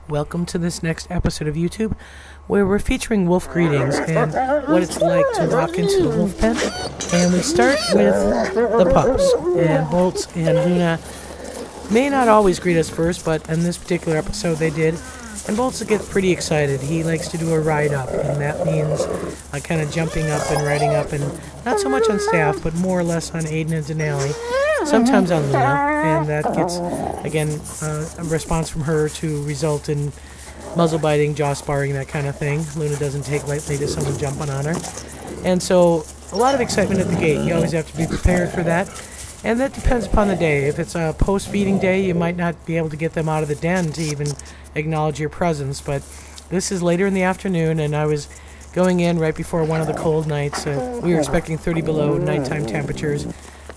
Welcome to this next episode of YouTube, where we're featuring wolf greetings and what it's like to walk into the wolf pen. And we start with the pups, and Bolts and Luna may not always greet us first, but in this particular episode they did. And Bolts gets pretty excited. He likes to do a ride up, and that means kind of jumping up and riding up, and not so much on Staff, but more or less on Aiden and Denali. Sometimes on Luna, and that gets, again, a response from her to result in muzzle biting, jaw sparring, that kind of thing. Luna doesn't take lightly to someone jumping on her. And so, a lot of excitement at the gate. You always have to be prepared for that. And that depends upon the day. If it's a post-feeding day, you might not be able to get them out of the den to even acknowledge your presence. But this is later in the afternoon, and I was going in right before one of the cold nights. We were expecting 30 below nighttime temperatures,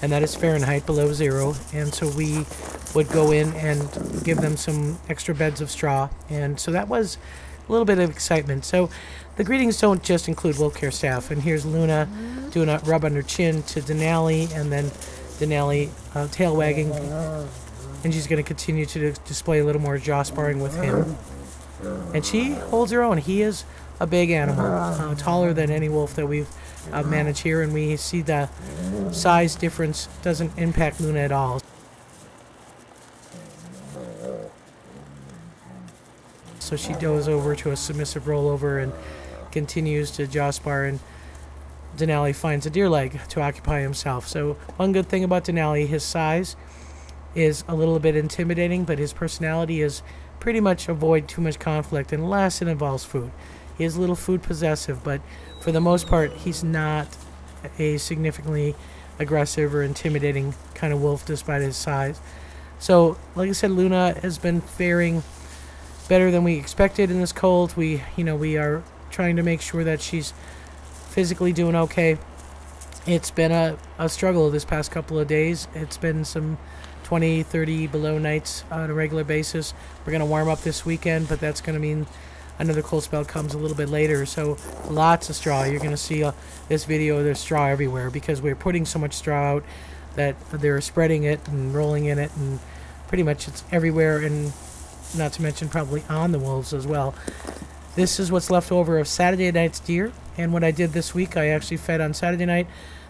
and that is Fahrenheit, below zero. And so we would go in and give them some extra beds of straw. And so that was a little bit of excitement. So the greetings don't just include wolf care staff. And here's Luna doing a rub on her chin to Denali, and then Denali tail wagging. And she's going to continue to display a little more jaw sparring with him. And she holds her own. He is a big animal, taller than any wolf that we've managed here, and we see the size difference doesn't impact Luna at all. So she goes over to a submissive rollover and continues to jaw spar, and Denali finds a deer leg to occupy himself. So one good thing about Denali, his size is a little bit intimidating, but his personality is pretty much avoid too much conflict unless it involves food. He is a little food possessive, but for the most part, he's not a significantly aggressive or intimidating kind of wolf despite his size. So, like I said, Luna has been faring better than we expected in this cold. We are trying to make sure that she's physically doing okay. It's been a struggle this past couple of days. It's been some 20, 30 below nights on a regular basis. We're going to warm up this weekend, but that's going to mean another cold spell comes a little bit later. So lots of straw. You're going to see this video, there's straw everywhere because we're putting so much straw out that they're spreading it and rolling in it, and pretty much it's everywhere, and not to mention probably on the wolves as well. This is what's left over of Saturday night's deer, and what I did this week, I actually fed on Saturday night.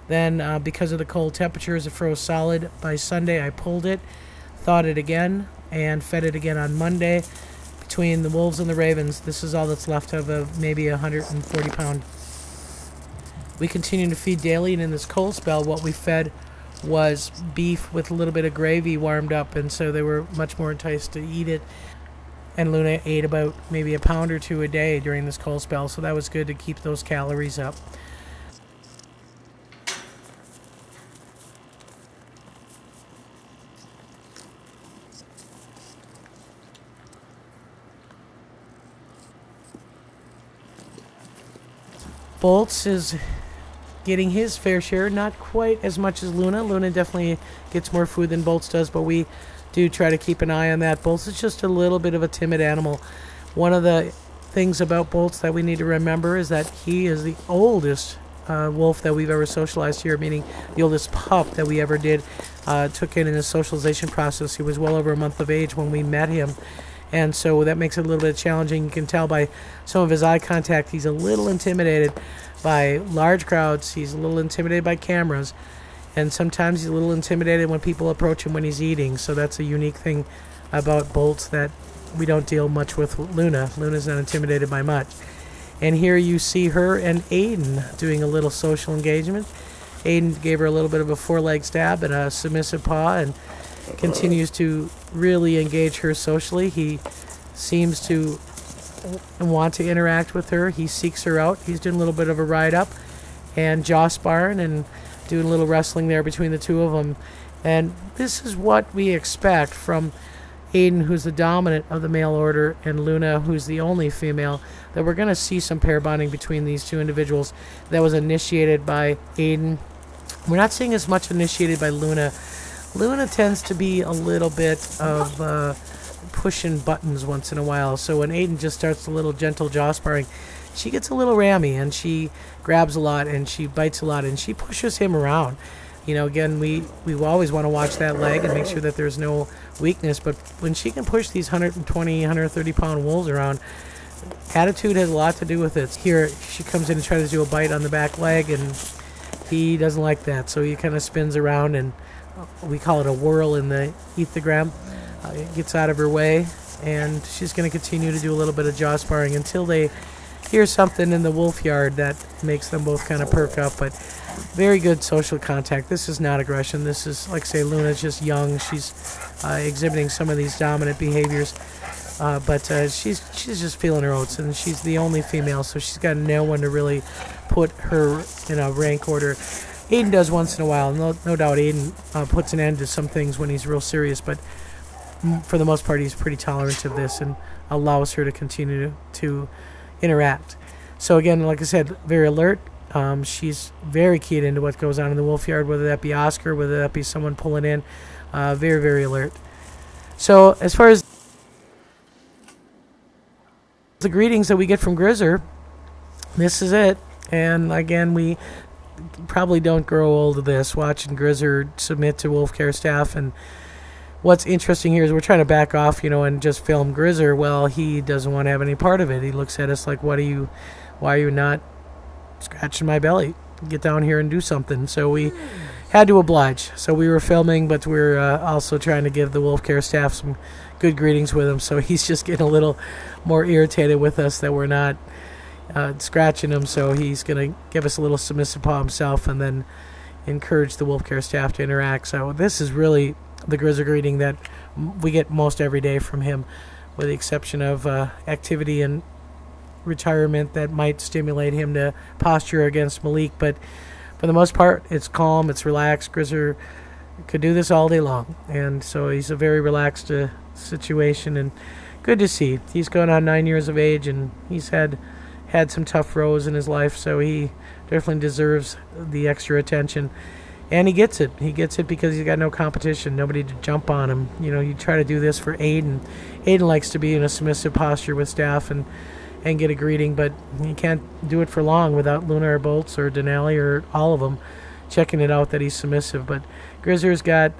Then because of the cold temperatures, it froze solid. By Sunday I pulled it, thawed it again, and fed it again on Monday. Between the wolves and the ravens, this is all that's left of maybe 140 pound. We continue to feed daily, and in this cold spell what we fed was beef with a little bit of gravy warmed up, and so they were much more enticed to eat it. And Luna ate about maybe a pound or two a day during this cold spell, so that was good to keep those calories up. Bolts is getting his fair share, not quite as much as Luna. Luna definitely gets more food than Bolts does, but we do try to keep an eye on that. Bolts is just a little bit of a timid animal. One of the things about Bolts that we need to remember is that he is the oldest wolf that we've ever socialized here, meaning the oldest pup that we ever did took in the socialization process. He was well over a month of age when we met him. And so that makes it a little bit challenging. You can tell by some of his eye contact, he's a little intimidated by large crowds. He's a little intimidated by cameras. And sometimes he's a little intimidated when people approach him when he's eating. So that's a unique thing about Bolts that we don't deal much with Luna. Luna's not intimidated by much. And here you see her and Aiden doing a little social engagement. Aiden gave her a little bit of a foreleg stab and a submissive paw, and continues to really engage her socially. He seems to want to interact with her. He seeks her out. He's doing a little bit of a ride up and jaw sparring and doing a little wrestling there between the two of them. And this is what we expect from Aiden, who's the dominant of the male order, and Luna, who's the only female, that we're going to see some pair bonding between these two individuals. That was initiated by Aiden. We're not seeing as much initiated by Luna. Luna tends to be a little bit of pushing buttons once in a while. So when Aiden just starts a little gentle jaw sparring, she gets a little rammy, and she grabs a lot, and she bites a lot, and she pushes him around. Again, we always want to watch that leg and make sure that there's no weakness. But when she can push these 120, 130 pound wolves around, attitude has a lot to do with it. Here, she comes in and tries to do a bite on the back leg, and he doesn't like that. So he kind of spins around, and we call it a whirl in the ethogram. It gets out of her way, and she's going to continue to do a little bit of jaw sparring until they hear something in the wolf yard that makes them both kind of perk up. But very good social contact. This is not aggression. This is, like I say, Luna's just young. She's exhibiting some of these dominant behaviors, but she's just feeling her oats, and she's the only female, so she's got no one to really put her in a rank order. Aiden does once in a while. No doubt Aiden puts an end to some things when he's real serious, but for the most part he's pretty tolerant of this and allows her to continue to interact. So again, like I said, very alert. She's very keyed into what goes on in the wolf yard, whether that be Oscar, whether that be someone pulling in. Very, very alert. So as far as the greetings that we get from Grizzer, this is it. And again, we probably don't grow old of this, watching Grizzer submit to wolf care staff. And what's interesting here is we're trying to back off, and just film Grizzer. Well, he doesn't want to have any part of it. He looks at us like, why are you not scratching my belly? Get down here and do something. So we had to oblige. So we were filming, but we were also trying to give the wolf care staff some good greetings with him. So he's just getting a little more irritated with us that we're not scratching him. So he's going to give us a little submissive paw himself and then encourage the wolf care staff to interact. So this is really the Grizzer greeting that we get most every day from him, with the exception of activity and retirement that might stimulate him to posture against Malik. But for the most part, it's calm, it's relaxed. Grizzer could do this all day long, and so he's a very relaxed situation, and good to see. He's going on 9 years of age, and he's had some tough rows in his life, so he definitely deserves the extra attention. And he gets it. He gets it because he's got no competition, nobody to jump on him. You try to do this for Aiden. Aiden likes to be in a submissive posture with staff and get a greeting, but you can't do it for long without Luna or Bolts or Denali or all of them checking it out that he's submissive. But Grizzer's got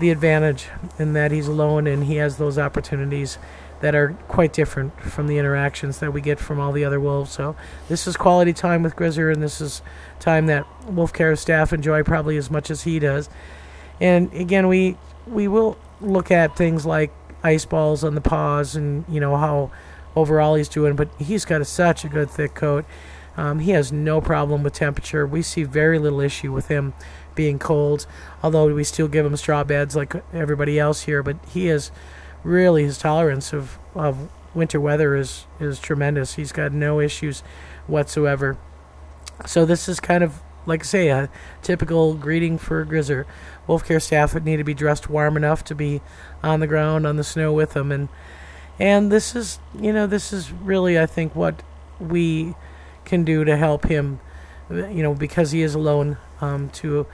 the advantage in that he's alone, and he has those opportunities that are quite different from the interactions that we get from all the other wolves. So this is quality time with Grizzer, and this is time that wolf care staff enjoy probably as much as he does. And again, we will look at things like ice balls on the paws and how overall he's doing, but he's got such a good thick coat. He has no problem with temperature. We see very little issue with him being cold, although we still give him straw beds like everybody else here. But he is really, his tolerance of winter weather is tremendous. He's got no issues whatsoever. So this is kind of, like I say, a typical greeting for Grizzer. Wolf care staff would need to be dressed warm enough to be on the ground on the snow with him, and this is really, I think, what we can do to help him, because he is alone, to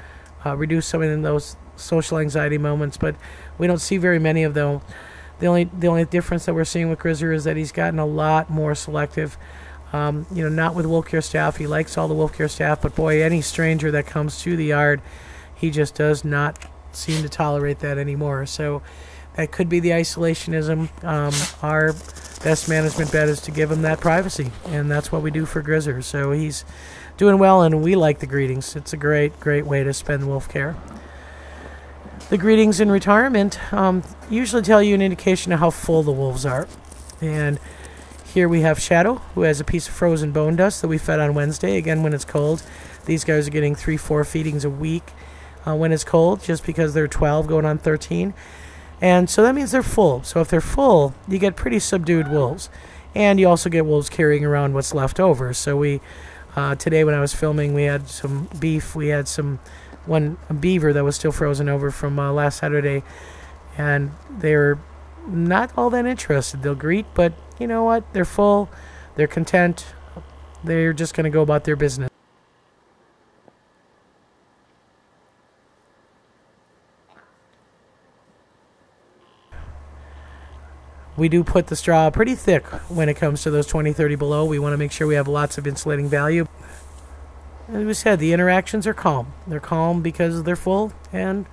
reduce some of those social anxiety moments. But we don't see very many of them. The only difference that we're seeing with Grizzer is that he's gotten a lot more selective. Not with wolf care staff. He likes all the wolf care staff, but boy, any stranger that comes to the yard, he just does not seem to tolerate that anymore. So that could be the isolationism. Our best management bet is to give him that privacy, and that's what we do for Grizzer. So he's doing well, and we like the greetings. It's a great, great way to spend wolf care. The greetings in retirement usually tell you an indication of how full the wolves are. And here we have Shadow, who has a piece of frozen bone dust that we fed on Wednesday. Again, when it's cold, these guys are getting 3-4 feedings a week when it's cold, just because they're 12 going on 13. And so that means they're full. So if they're full, you get pretty subdued wolves. And you also get wolves carrying around what's left over. So we, today when I was filming, we had some beef. We had a beaver that was still frozen over from last Saturday. And they're not all that interested. They'll greet, but you know what? They're full. They're content. They're just going to go about their business. We do put the straw pretty thick when it comes to those 20-30 below. We want to make sure we have lots of insulating value. as we said, the interactions are calm. They're calm because they're full and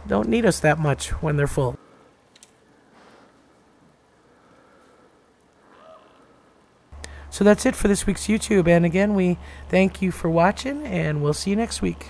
don't need us that much when they're full. So that's it for this week's YouTube. And again, we thank you for watching, and we'll see you next week.